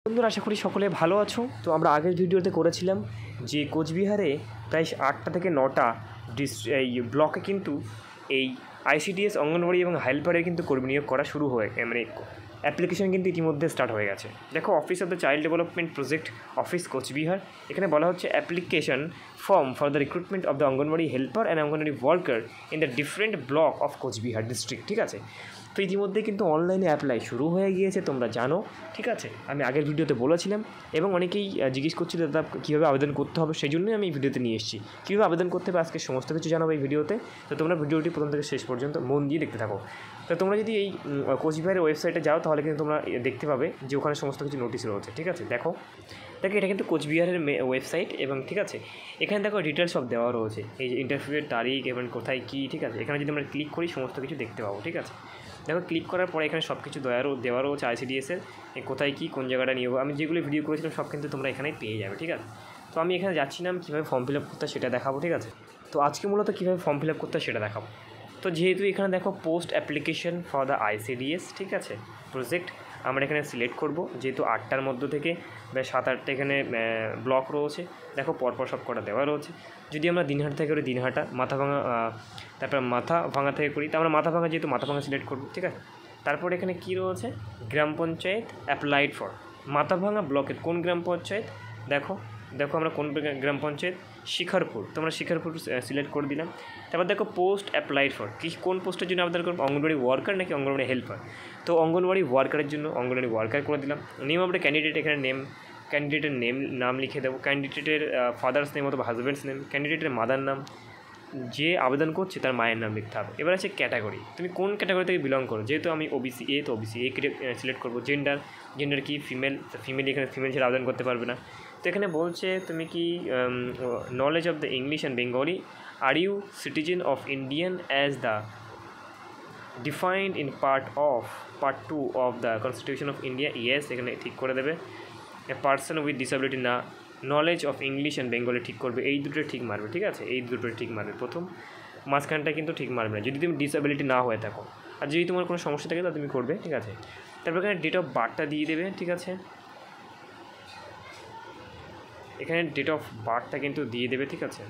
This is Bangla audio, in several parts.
বন্ধুরা, আশা করি সকলে ভালো আছো। তো আমরা আগের ভিডিওতে করেছিলাম যে কোচবিহারে প্রায় 8টা থেকে 9টা এই ব্লকে কিন্তু এই আইসিডিএস অঙ্গনওয়াড়ি এবং হেল্পারের কিন্তু কর্মী নিয়োগ করা শুরু হয়ে মানে অ্যাপ্লিকেশন কিন্তু ইতিমধ্যে স্টার্ট হয়ে গেছে। দেখো, office of the child development project office Cooch Behar, এখানে বলা হচ্ছে application form for the recruitment of the anganwadi helper and anganwadi worker in the different block of Cooch Behar district. ঠিক আছে, তো ইতিমধ্যে কিন্তু অনলাইনে অ্যাপ্লাই শুরু হয়ে গিয়েছে, তোমরা জানো। ঠিক আছে, আমি আগের ভিডিওতে বলেছিলাম এবং অনেকেই জিজ্ঞেস করছিল দাদা কীভাবে আবেদন করতে হবে, সেই জন্যই আমি এই ভিডিওতে নিয়ে এসেছি। কীভাবে আবেদন করতে হবে আজকে সমস্ত কিছু জানাবো এই ভিডিওতে। তো তোমরা ভিডিওটি প্রথম থেকে শেষ পর্যন্ত মন দিয়ে দেখতে থাকো। তো তোমরা যদি এই কোচবিহারের ওয়েবসাইটে যাও তাহলে কিন্তু তোমরা দেখতে পাবে যে ওখানে সমস্ত কিছু নোটিশ রয়েছে। ঠিক আছে, দেখো এটা কিন্তু কোচবিহারের ওয়েবসাইট এবং ঠিক আছে, এখানে দেখো ডিটেলস সব দেওয়া রয়েছে, এই যে ইন্টারভিউয়ের তারিখ এবং কোথায় কী। ঠিক আছে, এখানে যদি আমরা ক্লিক করি সমস্ত কিছু দেখতে পাবো। ঠিক আছে, দেখো ক্লিক করার পরে এখানে সব কিছু দেওয়া রয়েছে আইসিডিএসের কোথায় কী কোন জায়গাটা নিয়োগ। আমি যেগুলো ভিডিও করেছিলাম সব কিন্তু তোমরা এখানে পেয়ে যাবে। ঠিক আছে, তো আমি এখানে যাচ্ছিলাম কীভাবে ফর্ম ফিল আপ করতে সেটা দেখাবো। ঠিক আছে, তো আজকে মূলত কীভাবে ফর্ম ফিল আপ করতে সেটা দেখাবো। তো যেহেতু এখানে দেখো post application for the ICDS, ঠিক আছে, প্রজেক্ট আমরা এখানে সিলেক্ট করব। যেহেতু 8টার মধ্য থেকে 7-8টা এখানে ব্লক রয়েছে, দেখো পরপর সব কটা দেওয়া রয়েছে। যদি আমরা দিনহাটা থেকে করি দিনহাটা, মাথাভাঙা, তারপর মাথাভাঙা থেকে করি, তো আমরা মাথাভাঙা যেহেতু মাথাভাঙা সিলেক্ট করব। ঠিক আছে, তারপর এখানে কী রয়েছে, গ্রাম পঞ্চায়েত অ্যাপ্লাইড ফর মাথাভাঙা ব্লকের কোন গ্রাম পঞ্চায়েত, দেখো আমরা কোন গ্রাম পঞ্চায়েত, শিখারপুর, তোমরা শিখারপুর সিলেক্ট করে দিলাম। তারপর দেখো পোস্ট অ্যাপ্লাইড ফর, কোন পোস্টের জন্য আবেদন করবো, অঙ্গনওয়াড়ি ওয়ার্কার নাকি অঙ্গনওয়াড়ি হেল্পার। তো অঙ্গনওয়াড়ি ওয়ার্কারের জন্য অঙ্গনওয়াড়ি ওয়ার্কার করে দিলাম। নেম অফ দ্য ক্যান্ডিডেট, এখানে ক্যান্ডিডেটের নাম লিখে দেবো, ক্যান্ডিডেটের ফাদার্স নেম অথবা হাজব্যান্ডস নেম, ক্যান্ডিডেটের মাদার নাম, যে আবেদন করছে তার মায়ের নাম লিখতে হবে। এবার আছে ক্যাটাগরি, তুমি কোন ক্যাটাগরি থেকে বিলং করো। যেহেতু আমি ওবিসি এ, তো ওবিসি এ সিলেক্ট করবো। জেন্ডার কি, ফিমেল, এখানে ফিমেল ছেড়ে আবেদন করতে পারবে না। তো এখানে বলছে তুমি কি knowledge of the English and Bengali, are you citizen of Indian as the defined in part 2 of the constitution of India, yes, এখানে ঠিক করে দেবে। এ পার্সন উইথ ডিসেবিলিটি না, knowledge of English and Bengali ঠিক করবে, এই দুটো ঠিক মারবে। ঠিক আছে, এই দুটো ঠিক মারবে, প্রথম মাঝখানটা কিন্তু ঠিক মারবে না যদি তুমি ডিসেবিলিটি না হয়ে থাকো। আর যদি তোমার কোনো সমস্যা থাকে তাহলে তুমি করবে। ঠিক আছে, তারপর এখানে ডেট অফ বার্থটা দিয়ে দেবে। ঠিক আছে, এখানে ডেট অফ বার্থটা কিন্তু দিয়ে দেবে। ঠিক আছে,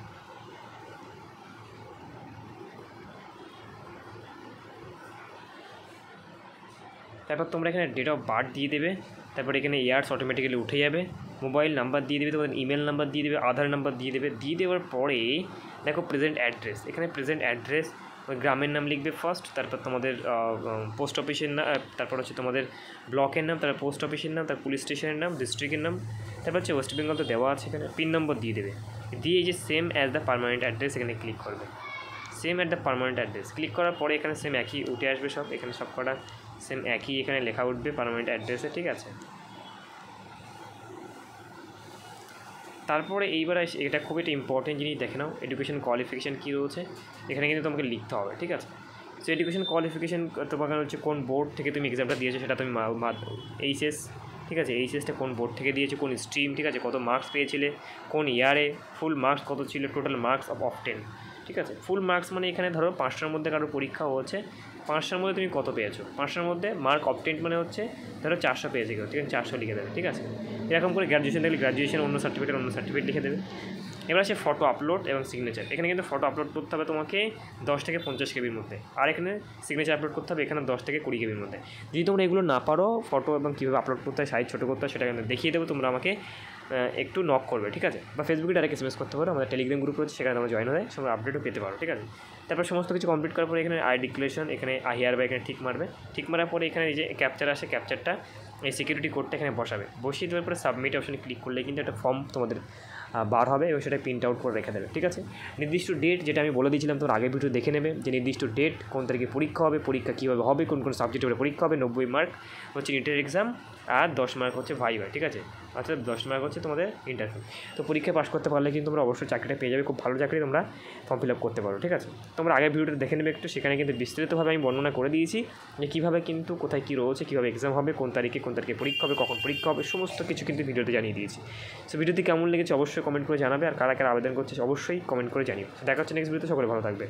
তারপর তোমরা এখানে ডেট অফ বার্থ দিয়ে দেবে। তারপর এখানে ইয়ার্স অটোমেটিক্যালি উঠে যাবে। মোবাইল নাম্বার দিয়ে দেবে, তোমাদের ইমেল নাম্বার দিয়ে দেবে, আধার নাম্বার দিয়ে দেবে। দিয়ে দেওয়ার পরে দেখো প্রেজেন্ট অ্যাড্রেস, এখানে প্রেজেন্ট অ্যাড্রেস গ্রামের নাম লিখবে ফার্স্ট, তারপর তোমাদের পোস্ট অফিসের নাম, তারপর হচ্ছে তোমাদের ব্লকের নাম, তারপর পোস্ট অফিসের নাম, তারপর পুলিশ স্টেশনের নাম, ডিস্ট্রিক্টের নাম, তারপর হচ্ছে ওয়েস্ট বেঙ্গল তো দেওয়া আছে। এখানে পিন নম্বর দিয়ে দেবে, দিয়ে এই যে same as the permanent address এখানে ক্লিক করবে। Same at the permanent address click করার পরে এখানে সেম একই উঠে আসবে সব, এখানে সব কটা সেম একই এখানে লেখা উঠবে পার্মানেন্ট অ্যাড্রেসে। ঠিক আছে, তারপরে এইবার এটা খুব একটা ইম্পর্টেন্ট জিনিস দেখে নাও, এডুকেশন কোয়ালিফিকেশান কী রয়েছে এখানে কিন্তু তোমাকে লিখতে হবে। ঠিক আছে, সো এডুকেশন কোয়ালিফিকেশান তোমাকে হচ্ছে কোন বোর্ড থেকে তুমি এক্সামটা দিয়েছো সেটা তুমি এইচএস। ঠিক আছে, এইচএসটা কোন বোর্ড থেকে দিয়েছো, কোন স্ট্রিম, ঠিক আছে, কত মার্কস পেয়েছিলে, কোন ইয়ারে, ফুল মার্কস কত ছিল, টোটাল মার্কস অফ 10। ঠিক আছে, ফুল মার্কস মানে এখানে ধরো 5টার মধ্যে কারো পরীক্ষা হচ্ছে, 5টার মধ্যে তুমি কত পেয়েছো, 5টার মধ্যে মার্ক অফ 10 মানে হচ্ছে ধরো 400 পেয়েছে কেউ, ঠিক আছে, 400 লিখে দেবে। ঠিক আছে, এরকম করে গ্র্যাজুয়েশন দেখলে গ্র্যাজুয়েশন, অন্য সার্টিফিকেট লিখে দেবে। এবার আছে ফটো আপলোড এবং সিগনেচার, এখানে কিন্তু ফটো আপলোড করতে হবে তোমাকে 10 থেকে 50 কেবির মধ্যে, আর এখানে সিগনেচার আপলোড করতে হবে এখানে 10 থেকে 20 কেবির মধ্যে। যদি তোমরা এগুলো না পারো, ফটো এবং কীভাবে আপলোড করতে হয়, সাইজ ছোটো করতে হয় সেটা কিন্তু দেখিয়ে দেবো, তোমরা আমাকে একটু নক করবে। ঠিক আছে, বা ফেসবুকে ডাইরেক্ট এসএমএস করতে পারো, আমাদের টেলিগ্রাম গ্রুপ রয়েছে, সেখানে তোমরা জয়েন হয়ে তোমরা আপডেটও পেতে পারো। ঠিক আছে, তারপর সমস্ত কিছু কমপ্লিট করার পরে এখানে আই ডিক্লারেশন, এখানে আহিয়ার বা এখানে ঠিক মারবে। ঠিক মারার পরে এখানে এই যে ক্যাপচার আসে, ক্যাপচারটা এই সিকিউরিটি কোডটা এখানে বসিয়ে দেওয়ার পরে সাবমিট অপশানে ক্লিক করলে কিন্তু একটা ফর্ম তোমাদের বার হবে এবং সেটা প্রিন্ট আউট করে রেখে দেবে। ঠিক আছে, নির্দিষ্ট ডেট যেটা আমি বলে দিয়েছিলাম তোমরা আগের ভিডিও দেখে নেবে, যে নির্দিষ্ট ডেট, কোন তারিখে পরীক্ষা হবে, পরীক্ষা কীভাবে হবে, কোন সাবজেক্টে পরীক্ষা হবে, 90 মার্ক হচ্ছে নিটের এক্সাম আর 10 মার্ক হচ্ছে ভাইভা। ঠিক আছে, অর্থাৎ 10 মার্ক হচ্ছে তোমাদের ইন্টারভিউ। তো পরীক্ষায় পাস করতে পারলে কিন্তু তোমরা অবশ্যই চাকরিটা পেয়ে যাবে, খুব ভালো চাকরি, তোমরা ফর্ম ফিল আপ করতে পারো। ঠিক আছে, তোমরা আগের ভিডিওটা দেখে নেবে একটু, সেখানে কিন্তু বিস্তারিতভাবে আমি বর্ণনা করে দিয়েছি যে কীভাবে কিন্তু কোথায় কী রয়েছে, কীভাবে এক্সাম হবে, কোন তারিখে পরীক্ষা হবে, কখন পরীক্ষা হবে, সমস্ত কিছু কিন্তু ভিডিওতে জানিয়ে দিয়েছি। সো ভিডিওটি কেমন লেগেছে অবশ্যই কমেন্ট করে জানাবে, আর কারা কারা আবেদন করছে অবশ্যই কমেন্ট করে জানিও। দেখা হচ্ছে নেক্সট ভিডিওতে, সকলে ভালো থাকবে।